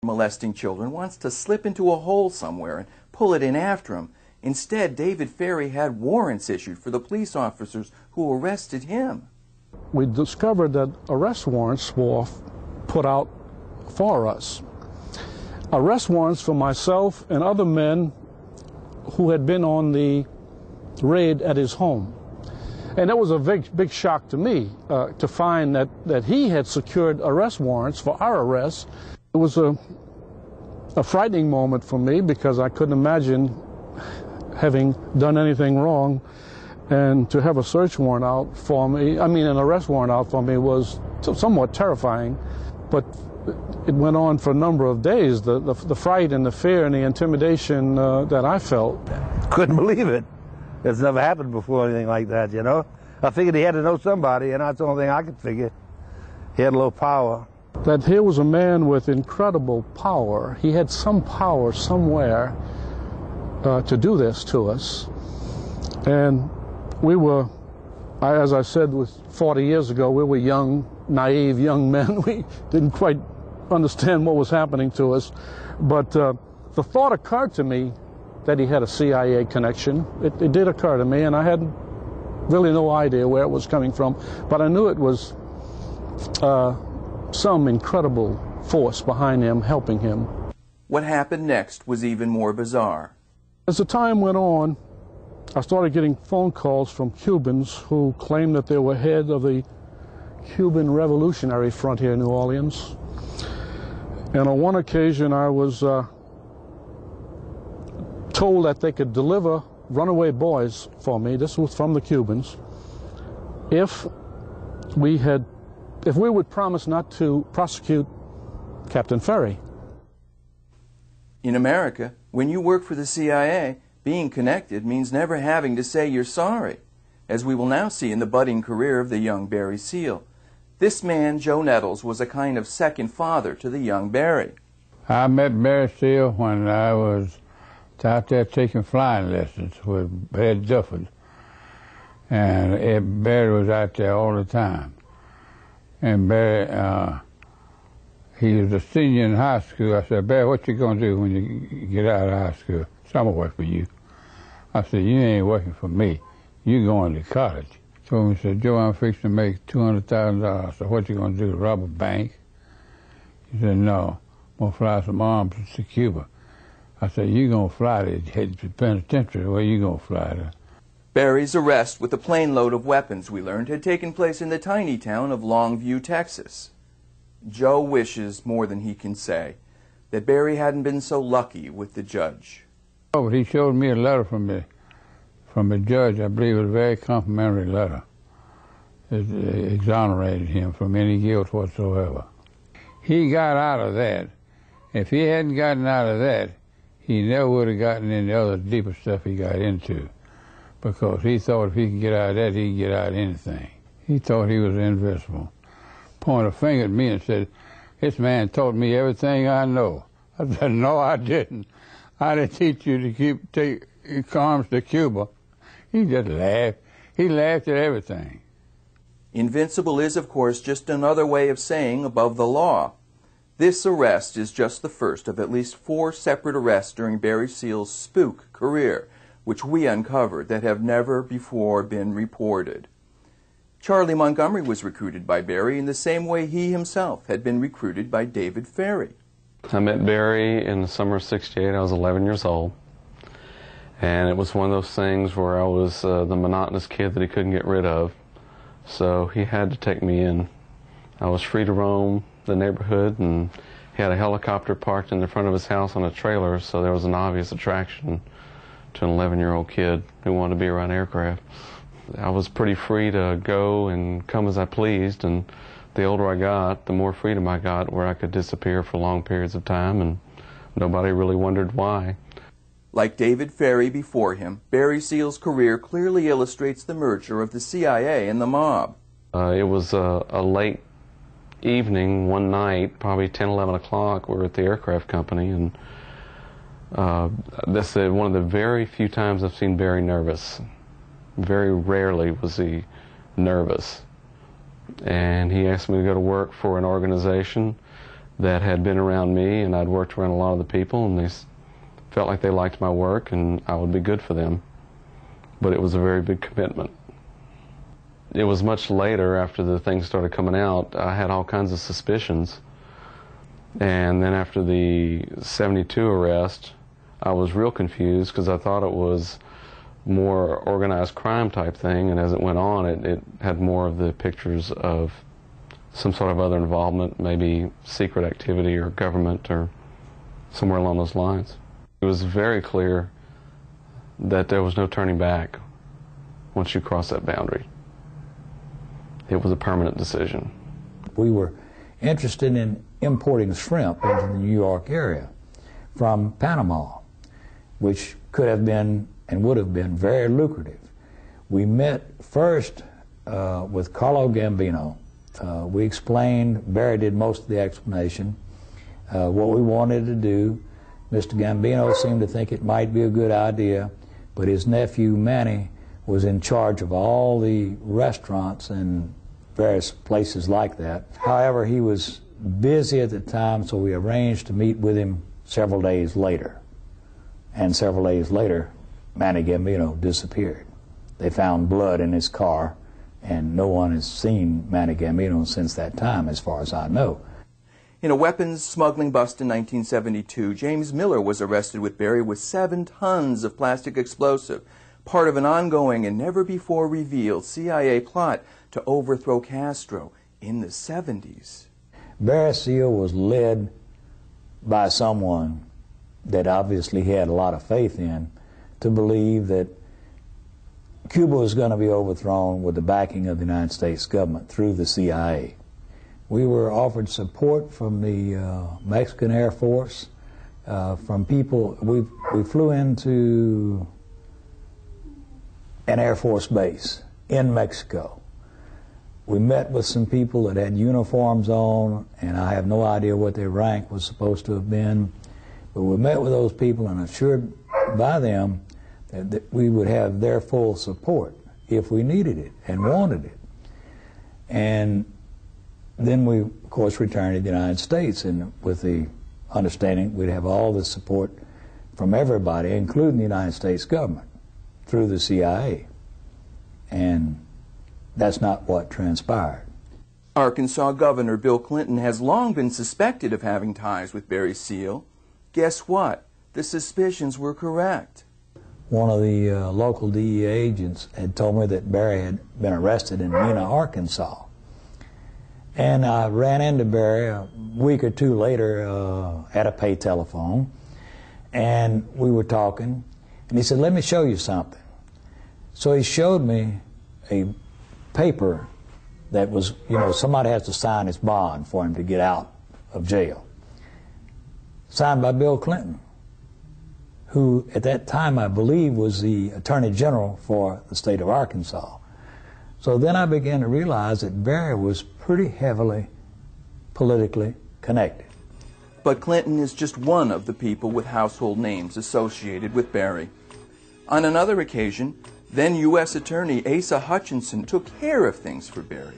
molesting children wants to slip into a hole somewhere and pull it in after him. Instead, David Ferry had warrants issued for the police officers who arrested him. We discovered that arrest warrants were put out for us. Arrest warrants for myself and other men who had been on the raid at his home. And it was a big shock to me to find that he had secured arrest warrants for our arrests. It was a frightening moment for me because I couldn't imagine having done anything wrong, and to have a search warrant out for me, an arrest warrant out for me was somewhat terrifying. But it went on for a number of days, the fright and the fear and the intimidation that I felt. Couldn't believe it. It's never happened before, anything like that, you know. I figured he had to know somebody, and that's the only thing I could figure. He had a little power. That here was a man with incredible power. He had some power somewhere to do this to us. And we were, as I said, 40 years ago, we were young, naive young men. We didn't quite understand what was happening to us. But the thought occurred to me that he had a CIA connection. It did occur to me, and I had really no idea where it was coming from. But I knew it was some incredible force behind him, helping him. What happened next was even more bizarre. As the time went on, I started getting phone calls from Cubans who claimed that they were head of the Cuban Revolutionary Front here in New Orleans. And on one occasion, I was told that they could deliver runaway boys for me. This was from the Cubans. If we would promise not to prosecute Captain Ferry. In America, when you work for the CIA, being connected means never having to say you're sorry, as we will now see in the budding career of the young Barry Seal. This man, Joe Nettles, was a kind of second father to the young Barry. I met Barry Seal when I was out there taking flying lessons with Ed Dufford. And Barry was out there all the time. And Barry, he was a senior in high school. I said, Barry, what you going to do when you get out of high school? So I'm going to work for you. I said, you ain't working for me. You're going to college. So he said, Joe, I'm fixing to make $200,000. I said, what you going to do, rob a bank? He said, no, I'm going to fly some arms to Cuba. I said, you're going to fly to the penitentiary. Where you going to fly to? Barry's arrest with a plane load of weapons, we learned, had taken place in the tiny town of Longview, Texas. Joe wishes, more than he can say, that Barry hadn't been so lucky with the judge. Oh, but he showed me a letter from the judge. I believe it was a very complimentary letter. It exonerated him from any guilt whatsoever. He got out of that. If he hadn't gotten out of that, he never would have gotten into the other deeper stuff he got into, because he thought if he could get out of that, he could get out of anything. He thought he was invincible. Pointed a finger at me and said, this man taught me everything I know. I said, no, I didn't. I didn't teach you to take arms to Cuba. He just laughed. He laughed at everything. Invincible is, of course, just another way of saying above the law. This arrest is just the first of at least 4 separate arrests during Barry Seal's spook career, which we uncovered that have never before been reported. Charlie Montgomery was recruited by Barry in the same way he himself had been recruited by David Ferry. I met Barry in the summer of '68. I was 11 years old. And it was one of those things where I was the monotonous kid that he couldn't get rid of. So he had to take me in. I was free to roam the neighborhood, and he had a helicopter parked in the front of his house on a trailer, so there was an obvious attraction to an 11-year-old kid who wanted to be around aircraft. I was pretty free to go and come as I pleased, and the older I got, the more freedom I got, where I could disappear for long periods of time, and nobody really wondered why. Like David Ferry before him, Barry Seal's career clearly illustrates the merger of the CIA and the mob. It was a late evening one night, probably 10, 11 o'clock. We were at the aircraft company, and this is one of the very few times I've seen Barry nervous. Very rarely was he nervous. And he asked me to go to work for an organization that had been around me, and I'd worked around a lot of the people, and they felt like they liked my work and I would be good for them. But it was a very big commitment. It was much later, after the things started coming out, I had all kinds of suspicions. And then after the 72 arrest, I was real confused because I thought it was more organized crime type thing, and as it went on, it had more of the pictures of some sort of other involvement, maybe secret activity or government or somewhere along those lines. It was very clear that there was no turning back once you cross that boundary. It was a permanent decision. We were interested in importing shrimp into the New York area from Panama, which could have been and would have been very lucrative. We met first with Carlo Gambino. We explained, Barry did most of the explanation, what we wanted to do. Mr. Gambino seemed to think it might be a good idea, but his nephew Manny was in charge of all the restaurants and various places like that. However, he was busy at the time, so we arranged to meet with him several days later. And several days later, Manny Gambino disappeared. They found blood in his car, and no one has seen Manny Gambino since that time, as far as I know. In a weapons smuggling bust in 1972, James Miller was arrested with Barry with 7 tons of plastic explosive, part of an ongoing and never-before-revealed CIA plot to overthrow Castro in the 70s. Barry Seal was led by someone that obviously he had a lot of faith in to believe that Cuba was going to be overthrown with the backing of the United States government through the CIA. We were offered support from the Mexican Air Force, from people. We flew into an Air Force base in Mexico. We met with some people that had uniforms on, and I have no idea what their rank was supposed to have been, but we met with those people and assured by them that we would have their full support if we needed it and wanted it. And then we, of course, returned to the United States, and with the understanding we'd have all the support from everybody, including the United States government, through the CIA. And that's not what transpired. Arkansas Governor Bill Clinton has long been suspected of having ties with Barry Seal. Guess what? The suspicions were correct. One of the local DEA agents had told me that Barry had been arrested in Mena, Arkansas. And I ran into Barry a week or two later at a pay telephone, and we were talking, and he said, "Let me show you something." So he showed me a paper that was, you know, somebody has to sign his bond for him to get out of jail, signed by Bill Clinton, who at that time I believe was the Attorney General for the state of Arkansas. So then I began to realize that Barry was pretty heavily politically connected. But Clinton is just one of the people with household names associated with Barry. On another occasion, then U.S. Attorney Asa Hutchinson took care of things for Barry.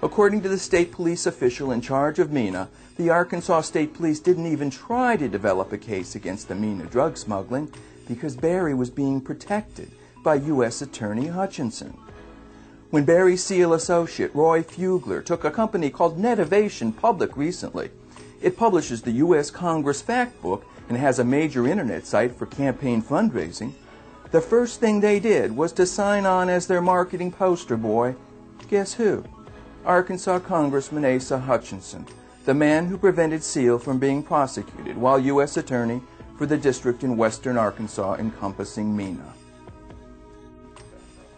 According to the state police official in charge of Mena, the Arkansas State Police didn't even try to develop a case against the Mena drug smuggling because Barry was being protected by U.S. Attorney Hutchinson. When Barry Seal associate Roy Fugler took a company called Netivation public recently, it publishes the U.S. Congress Fact Book and has a major internet site for campaign fundraising. The first thing they did was to sign on as their marketing poster boy. Guess who? Arkansas Congressman Asa Hutchinson, the man who prevented Seal from being prosecuted while U.S. Attorney for the district in western Arkansas encompassing Mena.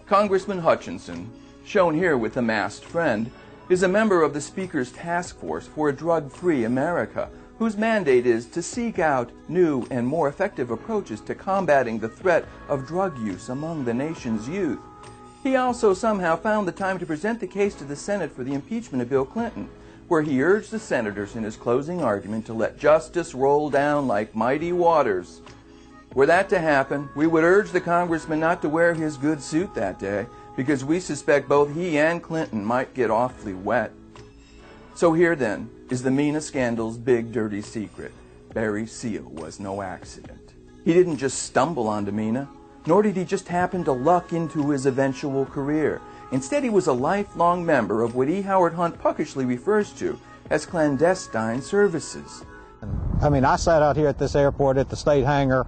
Congressman Hutchinson, shown here with a masked friend, is a member of the Speaker's Task Force for a Drug-Free America, whose mandate is to seek out new and more effective approaches to combating the threat of drug use among the nation's youth. He also somehow found the time to present the case to the Senate for the impeachment of Bill Clinton, where he urged the senators in his closing argument to let justice roll down like mighty waters. Were that to happen, we would urge the congressman not to wear his good suit that day, because we suspect both he and Clinton might get awfully wet. So here then, is the Mina scandal's big dirty secret. Barry Seal was no accident. He didn't just stumble onto Mina, nor did he just happen to luck into his eventual career. Instead, he was a lifelong member of what E. Howard Hunt puckishly refers to as clandestine services. I mean, I sat out here at this airport at the state hangar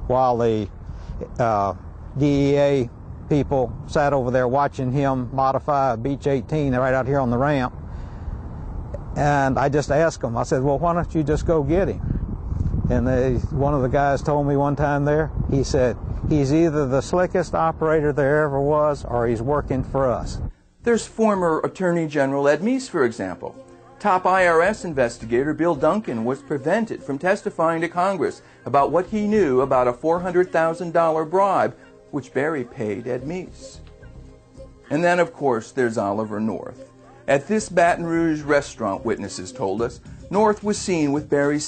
while the DEA people sat over there watching him modify a Beech 18 right out here on the ramp. And I just asked him, I said, well, why don't you just go get him? And one of the guys told me one time there, he said, he's either the slickest operator there ever was or he's working for us. There's former Attorney General Ed Meese, for example. Top IRS investigator Bill Duncan was prevented from testifying to Congress about what he knew about a $400,000 bribe which Barry paid Ed Meese. And then, of course, there's Oliver North. At this Baton Rouge restaurant, witnesses told us, North was seen with Barry